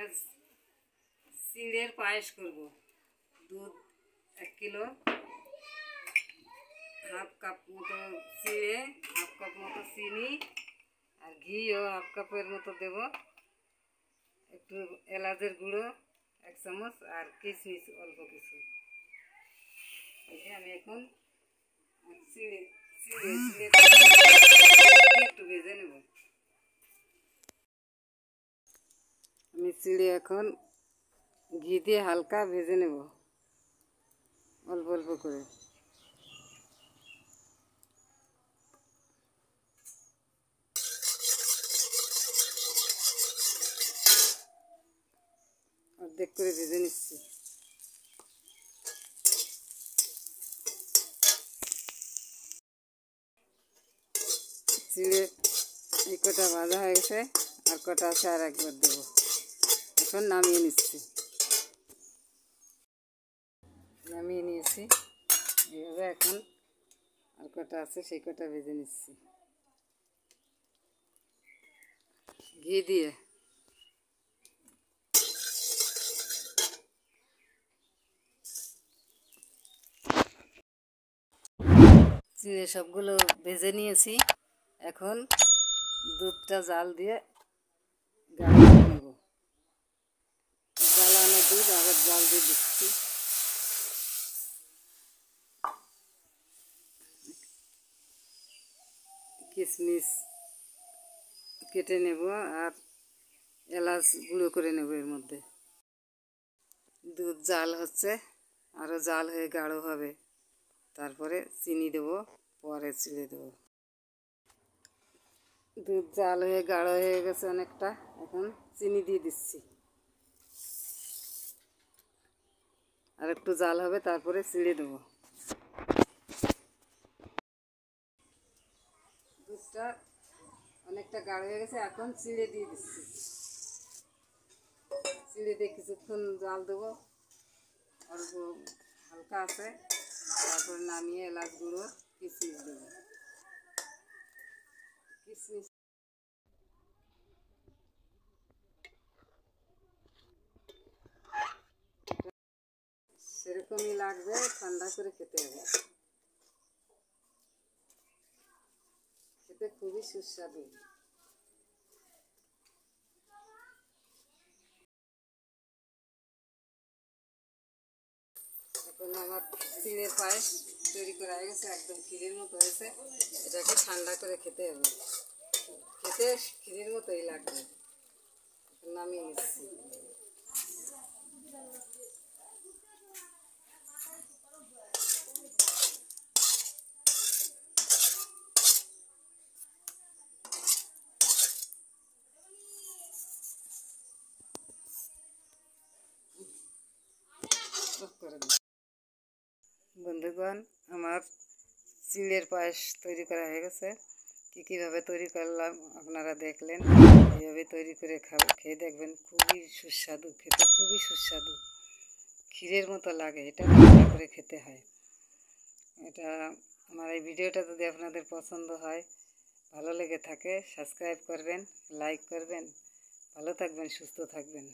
আজ চিড়ের পায়েস করব। দুধ 1 কিলো, হাফ কাপ মতো চিড়ে, হাফ কাপ মতো চিনি আর ঘিও হাফ কাপের মতো দেব। একটু এলাচের গুঁড়ো 1 চামচ আর কিশমিশ অল্প কিছু। এই যে আমি এখন চিড়ে একটু ভেজে নেব। আমি চিড়ে এখন ঘি দিয়ে হালকা ভেজে নেব, অল্প অল্প করে। অর্ধেক করে ভেজে নিচ্ছি। চিড়ে এই কটা ভাজা হয়ে গেছে, আর কটা আছে আর একবার দেবো। এখন নামিয়ে নিচ্ছি। নামিয়ে নিয়েছি। এইভাবে এখন আর কটা আছে সেই কটা ভেজে নিচ্ছি ঘি দিয়ে। চিড়ে সবগুলো ভেজে নিয়েছি। এখন দুধটা জাল দিয়ে গাঢ় নেব। জ্বালানো দুধ আবার জাল দিয়ে দিচ্ছি। কিশমিশ কেটে নেব আর এলাচ গুঁড়ো করে নেব এর মধ্যে। দুধ জাল হচ্ছে, আরও জাল হয়ে গাঢ় হবে, তারপরে চিনি দেবো, পরে চিড়ে দেবো। দুধ জাল হয়ে গাঢ় হয়ে গেছে অনেকটা, এখন চিনি দিয়ে দিচ্ছি। আর একটু জাল হবে, তারপরে চিড়ে দেবো। দুধটা অনেকটা গাঢ় হয়ে গেছে, এখন চিড়ে দিয়ে দিচ্ছি। চিড়ে দিয়ে কিছুক্ষণ জাল দেবো, অল্প হালকা আছে, তারপরে নামিয়ে এলাচ গুঁড়ো কিশমিশ দেবো। কিশমিশ সেরকমই লাগবে, ঠান্ডা করে খেতে হবে। খেতে খুবই সুস্বাদু। এখন আমার চিড়ের পায়েস তৈরি করা হয়ে গেছে, একদম ক্ষীরের মতো হয়েছে। এটাকে ঠান্ডা করে খেতে হবে, খেতে ক্ষীরের মতোই লাগবে। নামিয়ে নিচ্ছি। বন্ধুগণ, আমার চিড়ের পায়েস তৈরি করা হয়ে গেছে। কীভাবে তৈরি করলাম আপনারা দেখলেন। এইভাবে তৈরি করে খেয়ে দেখবেন, খুবই সুস্বাদু, খেতে খুবই সুস্বাদু, ক্ষীরের মতো লাগে। এটা ঠান্ডা করে খেতে হয়। এটা আমার এই ভিডিওটা যদি আপনাদের পছন্দ হয়, ভালো লেগে থাকে, সাবস্ক্রাইব করবেন, লাইক করবেন। ভালো থাকবেন, সুস্থ থাকবেন।